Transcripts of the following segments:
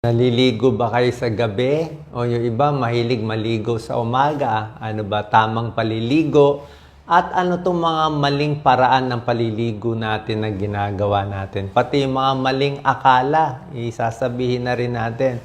Naliligo ba kayo sa gabi? O yung iba mahilig maligo sa umaga? Ano ba tamang paliligo? At ano itong mga maling paraan ng paliligo natin na ginagawa natin? Pati yung mga maling akala, isasabihin na rin natin.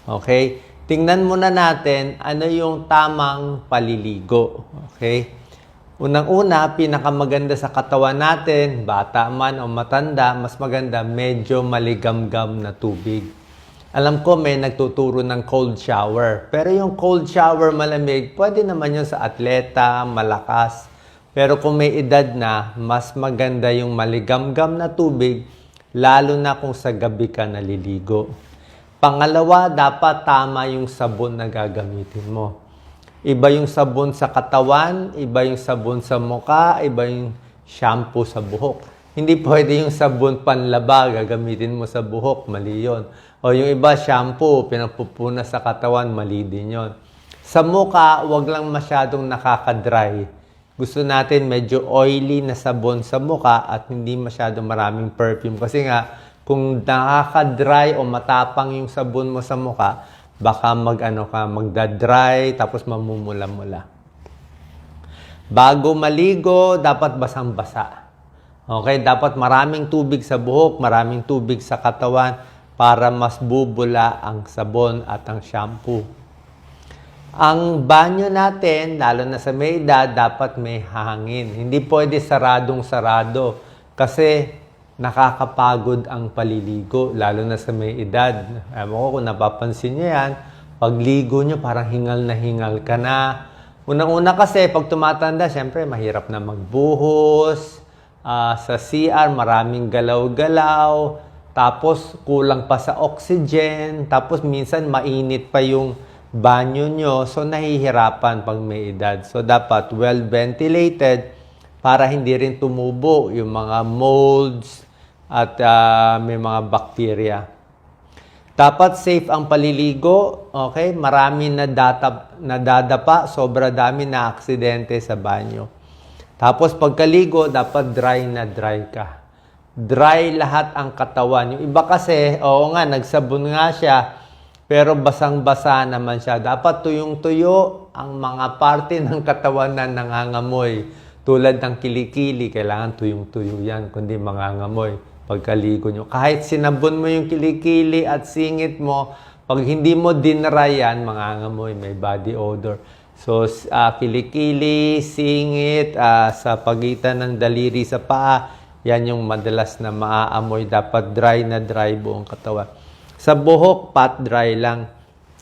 Okay? Tingnan muna natin ano yung tamang paliligo. Okay? Unang-una, pinakamaganda sa katawan natin, bata man o matanda, mas maganda medyo maligamgam na tubig. Alam ko may nagtuturo ng cold shower. Pero yung cold shower malamig, pwede naman yun sa atleta, malakas. Pero kung may edad na, mas maganda yung maligamgam na tubig, lalo na kung sa gabi ka naliligo. Pangalawa, dapat tama yung sabon na gagamitin mo. Iba yung sabon sa katawan, iba yung sabon sa mukha, iba yung shampoo sa buhok. Hindi pwede yung sabon panlaba, gagamitin mo sa buhok, mali yun. O yung iba, shampoo, pinapupuna sa katawan, mali din yun. Sa mukha, wag lang masyadong nakaka-dry. Gusto natin medyo oily na sabon sa mukha at hindi masyadong maraming perfume. Kasi nga, kung nakaka-dry o matapang yung sabon mo sa mukha, baka magda-dry tapos mamumula-mula. Bago maligo, dapat basang-basa. Okay, dapat maraming tubig sa buhok, maraming tubig sa katawan para mas bubula ang sabon at ang shampoo. Ang banyo natin, lalo na sa may edad, dapat may hangin. Hindi pwede saradong-sarado kasi nakakapagod ang paliligo, lalo na sa may edad. Alam ko kung napapansin nyo yan, pagligo nyo parang hingal na hingal ka na. Unang-una kasi, pag tumatanda, syempre mahirap na magbuhos. Sa CR, maraming galaw-galaw. Tapos, kulang pa sa oxygen. Tapos, minsan mainit pa yung banyo nyo. So, nahihirapan pag may edad. So, dapat well-ventilated para hindi rin tumubo yung mga molds at may mga bacteria. Dapat safe ang paliligo. Okay? Marami nadadapa. Sobra dami na aksidente sa banyo. Tapos pagkaligo, dapat dry na dry ka. Dry lahat ang katawan. Yung iba kasi, oo nga, nagsabon nga siya, pero basang-basa naman siya. Dapat tuyong-tuyo ang mga parte ng katawan na nangangamoy. Tulad ng kilikili, kailangan tuyong-tuyo yan, kundi mangangamoy pagkaligo nyo. Kahit sinabon mo yung kilikili at singit mo, pag hindi mo dinry yan, mangangamoy, may body odor. So, kilikili, singit, sa pagitan ng daliri sa paa, yan yung madalas na maaamoy. Dapat dry na dry buong katawan. Sa buhok, pat dry lang.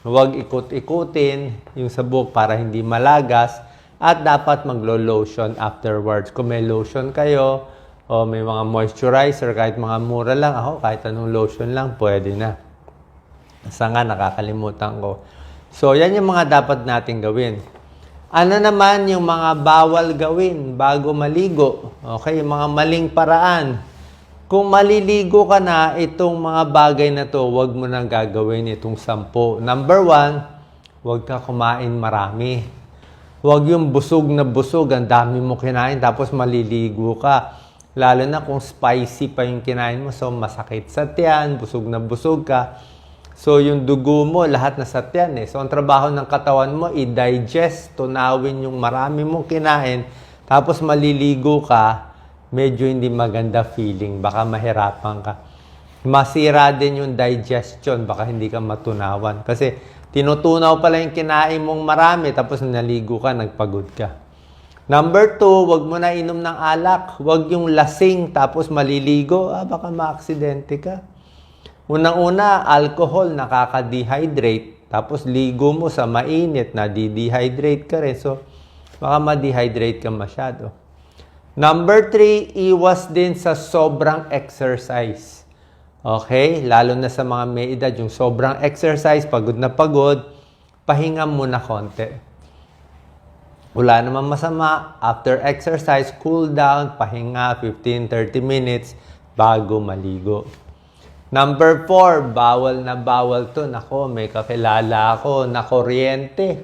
Huwag ikot-ikutin yung sa buhok para hindi malagas. At dapat maglo-lotion afterwards. Kung may lotion kayo, o may mga moisturizer, kahit mga mura lang, ako kahit anong lotion lang, pwede na. Sa nga, nakakalimutan ko. So, yan yung mga dapat nating gawin. Ano naman yung mga bawal gawin bago maligo? Okay, yung mga maling paraan. Kung maliligo ka na, itong mga bagay na to, huwag mo nang gagawin itong 10. Number 1, huwag ka kumain marami. Huwag yung busog na busog, ang dami mo kinain, tapos maliligo ka. Lalo na kung spicy pa yung kinain mo, so masakit sa tiyan, busog na busog ka. So, yung dugo mo, lahat nasa tiyan eh. So, ang trabaho ng katawan mo, i-digest, tunawin yung marami mong kinain, tapos maliligo ka, medyo hindi maganda feeling. Baka mahirapan ka. Masira din yung digestion, baka hindi ka matunawan. Kasi, tinutunaw pala yung kinain mong marami, tapos naligo ka, nagpagod ka. Number 2, wag mo na inom ng alak. Wag yung lasing, tapos maliligo, baka ma-aksidente ka. Unang-una, alcohol, nakaka-dehydrate. Tapos, ligo mo sa mainit, na-dehydrate ka rin. So, baka ma-dehydrate ka masyado. Number 3, iwas din sa sobrang exercise. Okay? Lalo na sa mga may edad, yung sobrang exercise, pagod na pagod, pahinga muna konti. Wala naman masama. After exercise, cool down, pahinga 15-30 minutes bago maligo. Number 4, bawal na bawal to. Nako, may kakilala ako na kuryente.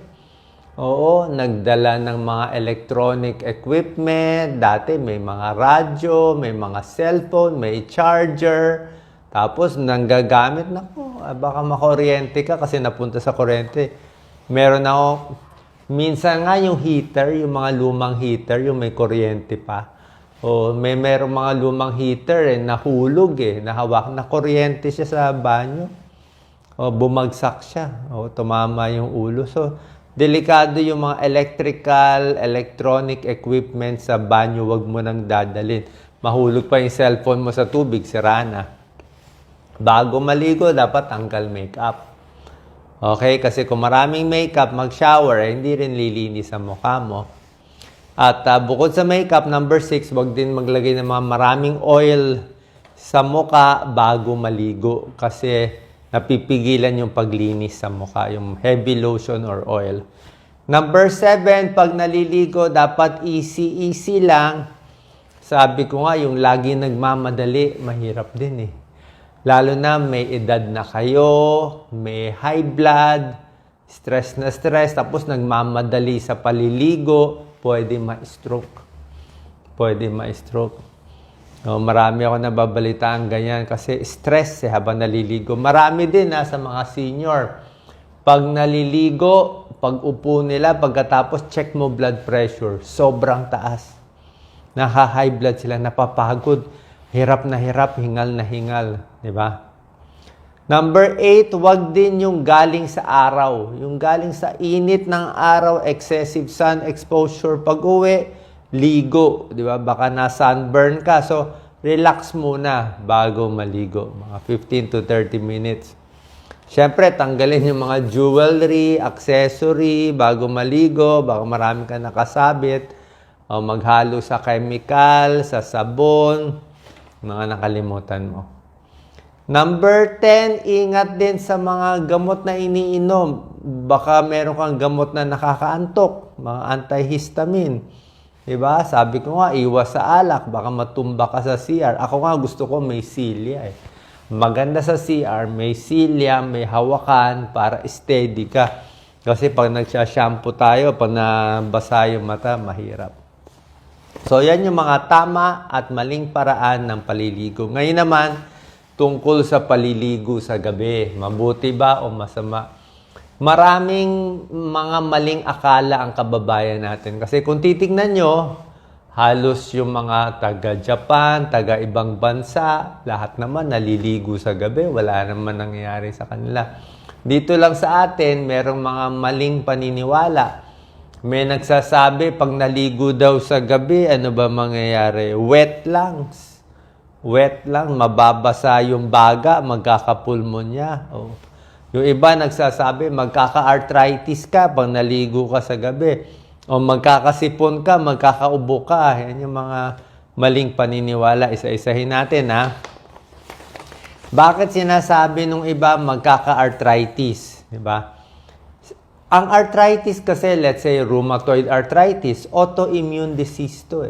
Oo, nagdala ng mga electronic equipment. Dati may mga radyo, may mga cellphone, may charger. Tapos nanggagamit, nako, baka makuryente ka kasi napunta sa kuryente. Meron ako, minsan nga yung heater, yung mga lumang heater, yung may kuryente pa. O merong mga lumang heater nahulog nahawak na kuryente siya sa banyo. O bumagsak siya. O tumama yung ulo. So, delikado yung mga electronic equipment sa banyo, wag mo nang dadalhin. Mahulog pa yung cellphone mo sa tubig, sira na. Bago maligo, dapat tanggal makeup. Okay? Kasi kung maraming makeup, mag-shower, hindi rin lilinis ang mukha mo. At bukod sa makeup, number 6, wag din maglagay ng mga maraming oil sa mukha bago maligo. Kasi napipigilan yung paglinis sa mukha, yung heavy lotion or oil. Number 7, pag naliligo, dapat easy lang. Sabi ko nga, yung lagi nagmamadali, mahirap din Lalo na may edad na kayo, may high blood, stress na stress, tapos nagmamadali sa paliligo, pwede ma-stroke. Marami ako nababalitaan ganyan kasi stress habang naliligo. Marami din sa mga senior. Pag naliligo, pag upo nila, pagkatapos check mo blood pressure, sobrang taas. Naka-high blood sila, napapagod, hirap na hirap, hingal na hingal. Diba? Number 8, wag din yung galing sa araw. Yung galing sa init ng araw, excessive sun exposure. Pag uwi, ligo. Diba? Baka na-sunburn ka. So, relax muna bago maligo. Mga 15 to 30 minutes. Siyempre, tanggalin yung mga jewelry, accessory, bago maligo. Baka marami ka nakasabit. O maghalo sa chemical, sa sabon. Mga nakalimutan mo. Number 10, ingat din sa mga gamot na iniinom. Baka meron kang gamot na nakakaantok, mga antihistamine. Diba? Sabi ko nga, iwas sa alak, baka matumba ka sa CR. Ako nga gusto ko may silya Maganda sa CR, may silya, may hawakan para steady ka. Kasi pag nagsha-shampoo tayo, pag nabasa yung mata, mahirap. So, yan yung mga tama at maling paraan ng paliligo. Ngayon naman, tungkol sa paliligo sa gabi. Mabuti ba o masama? Maraming mga maling akala ang kababayan natin. Kasi kung titignan nyo, halos yung mga taga-Japan, taga-ibang bansa, lahat naman naliligo sa gabi. Wala naman nangyayari sa kanila. Dito lang sa atin, merong mga maling paniniwala. May nagsasabi, pag naligo daw sa gabi, ano ba mangyayari? Wet lang, mababasa yung baga, magkakapulmonya. Yung iba nagsasabi, magkaka-arthritis ka pag naligo ka sa gabi. O magkakasipon ka, magkakaubo ka. Yan yung mga maling paniniwala. Isa-isahin natin, Bakit sinasabi nung iba magkaka-arthritis? Diba? Ang arthritis kasi, let's say rheumatoid arthritis, autoimmune disease to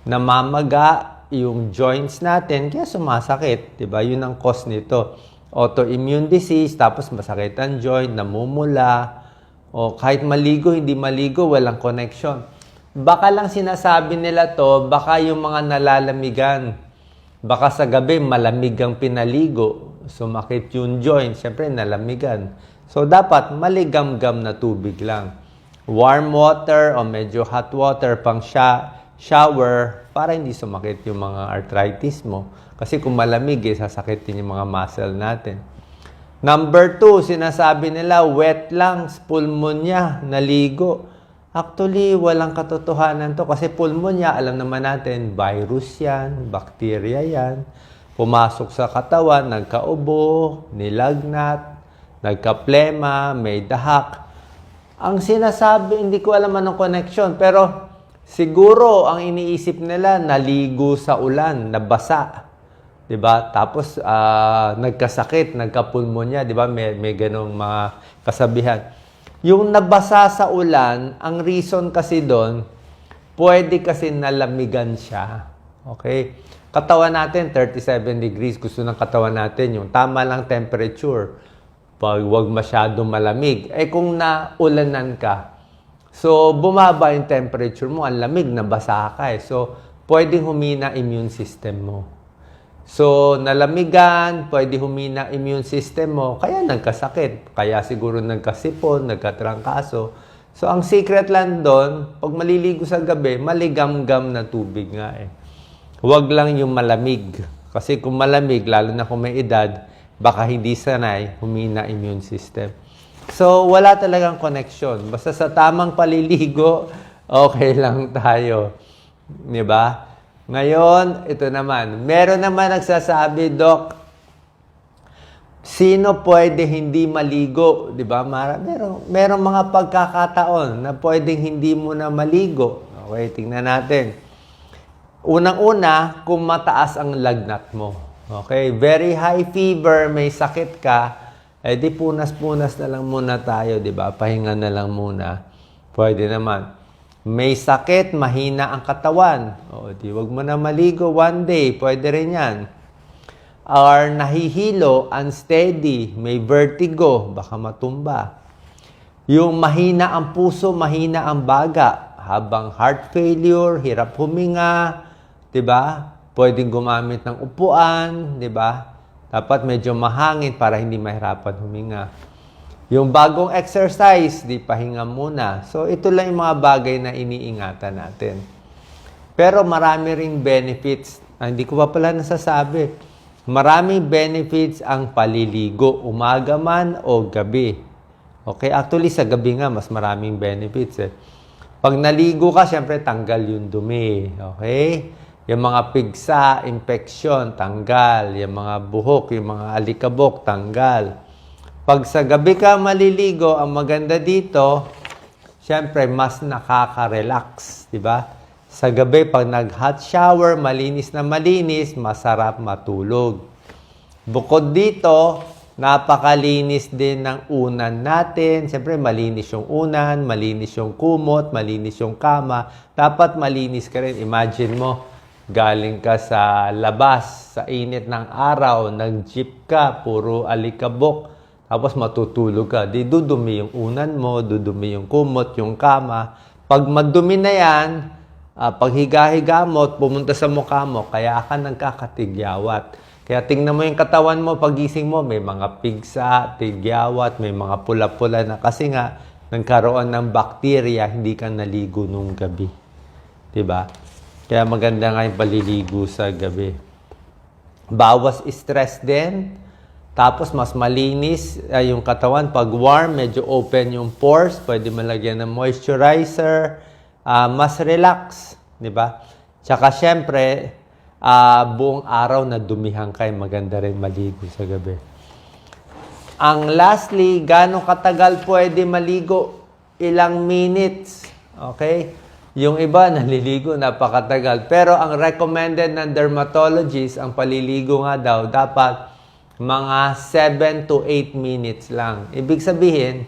Namamaga yung joints natin, kaya sumasakit. Diba? Yun ang cause nito. Autoimmune disease, tapos masakit ang joint, namumula, o kahit maligo, hindi maligo, walang connection. Baka lang sinasabi nila to, baka yung mga nalalamigan. Baka sa gabi, malamig ang pinaligo, sumakit yung joint, syempre nalamigan. So, dapat maligamgam na tubig lang. Warm water o medyo hot water pang shower para hindi sumakit yung mga arthritis mo. Kasi kung malamig, sasakitin yung mga muscle natin. Number 2, sinasabi nila, wet lang, pulmonya, naligo. Actually, walang katotohanan to kasi pulmonya, alam naman natin, virus yan, bacteria yan. Pumasok sa katawan, nagkaubo, nilagnat, nagkaplema, may dahak. Ang sinasabi, hindi ko alam anong connection, pero siguro ang iniisip nila, naligo sa ulan, nabasa. Diba? Tapos, nagkasakit, nagkapulmonya, diba? May ganong mga kasabihan. Yung nabasa sa ulan, ang reason kasi doon, pwede kasi nalamigan siya. Okay? Katawan natin, 37 degrees. Gusto ng katawan natin, yung tama lang temperature. Pag wag masyadong malamig. Kung naulanan ka, so bumaba yung temperature mo, ang lamig, nabasa ka So, pwedeng humina immune system mo. So, nalamigan, pwede humina immune system mo, kaya nagkasakit. Kaya siguro nagkasipon, nagkatrangkaso. So, ang secret lang doon, pag maliligo sa gabi, maligam-gam na tubig nga eh. Huwag lang yung malamig. Kasi kung malamig, lalo na kung may edad, baka hindi sanay, humina immune system. So, wala talagang connection. Basta sa tamang paliligo, okay lang tayo. Diba? Ngayon, ito naman. Meron naman nagsasabi, Doc, sino pwede hindi maligo? Diba? Meron mga pagkakataon na pwedeng hindi mo na maligo. Okay, tingnan natin. Unang-una, kung mataas ang lagnat mo. Okay, very high fever, may sakit ka, di punas-punas na lang muna tayo, di ba? Pahinga na lang muna. Pwede naman. May sakit, mahina ang katawan. Di wag mo na maligo one day, pwede rin yan. Or nahihilo, unsteady, may vertigo, baka matumba. Yung mahina ang puso, mahina ang baga, habang heart failure, hirap huminga, di ba? Pwedeng gumamit ng upuan, di ba? Dapat medyo mahangin para hindi mahirapan huminga. Yung bagong exercise, di pahinga muna. So, ito lang yung mga bagay na iniingatan natin. Pero marami ring benefits. Hindi ko pa pala nasasabi. Maraming benefits ang paliligo, umaga man o gabi. Okay? Actually, sa gabi nga, mas maraming benefits eh. Pag naligo ka, syempre, tanggal yung dumi. Okay? Yung mga pigsa, infection, tanggal. Yung mga buhok, yung mga alikabok, tanggal. Pag sa gabi ka maliligo, ang maganda dito, syempre, mas nakaka-relax, di ba? Sa gabi, pag nag-hot shower, malinis na malinis, masarap matulog. Bukod dito, napakalinis din ng unan natin. Syempre, malinis yung unan, malinis yung kumot, malinis yung kama. Dapat malinis ka rin. Imagine mo, galing ka sa labas, sa init ng araw, nag-jeep ka, puro alikabok. Tapos matutulog ka. Di dudumi yung unan mo, dudumi yung kumot, yung kama. Pag madumi na yan, pag higa-higa mo at pumunta sa mukha mo, kaya ka nagkakatigyawat. Kaya tingnan mo yung katawan mo, pagising mo, may mga pigsa, tigyawat, may mga pula-pula na. Kasi nga, nagkaroon ng bakterya, hindi ka naligo nung gabi. Diba? Kaya maganda nga yung paliligo sa gabi. Bawas stress din. Tapos, mas malinis yung katawan. Pag warm, medyo open yung pores. Pwede malagyan ng moisturizer. Mas relax. Diba? Tsaka, syempre, buong araw na dumihan kayo. Maganda rin maligo sa gabi. Ang lastly, gano'ng katagal pwede maligo? Ilang minutes. Okay? Yung iba, naliligo, napakatagal. Pero ang recommended ng dermatologist, ang paliligo nga daw, dapat mga 7 to 8 minutes lang. Ibig sabihin,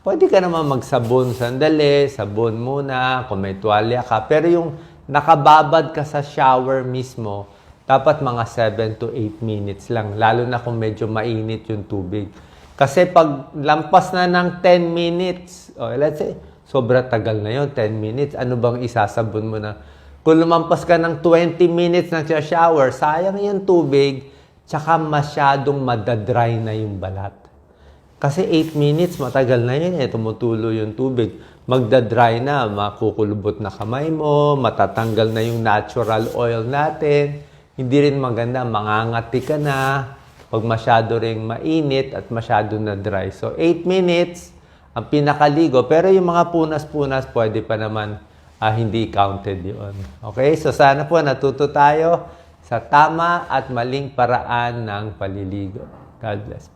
pwede ka naman magsabon sandali, sabon muna, kung may tuwalya ka. Pero yung nakababad ka sa shower mismo, dapat mga 7 to 8 minutes lang. Lalo na kung medyo mainit yung tubig. Kasi pag lampas na ng 10 minutes, let's say, sobra tagal na yun, 10 minutes, ano bang isasabon mo na? Kung lumampas ka ng 20 minutes na sa shower, sayang yung tubig, tsaka masyadong madadry na yung balat. Kasi 8 minutes, matagal na yun eh, tumutulo yung tubig. Magdadry na, makukulubot na kamay mo, matatanggal na yung natural oil natin. Hindi rin maganda, mangangati ka na, pag masyado ring mainit at masyado na dry. So, 8 minutes, ang pinakaligo. Pero yung mga punas-punas, pwede pa naman hindi counted yun. Okay? So, sana po natuto tayo sa tama at maling paraan ng paliligo. God bless.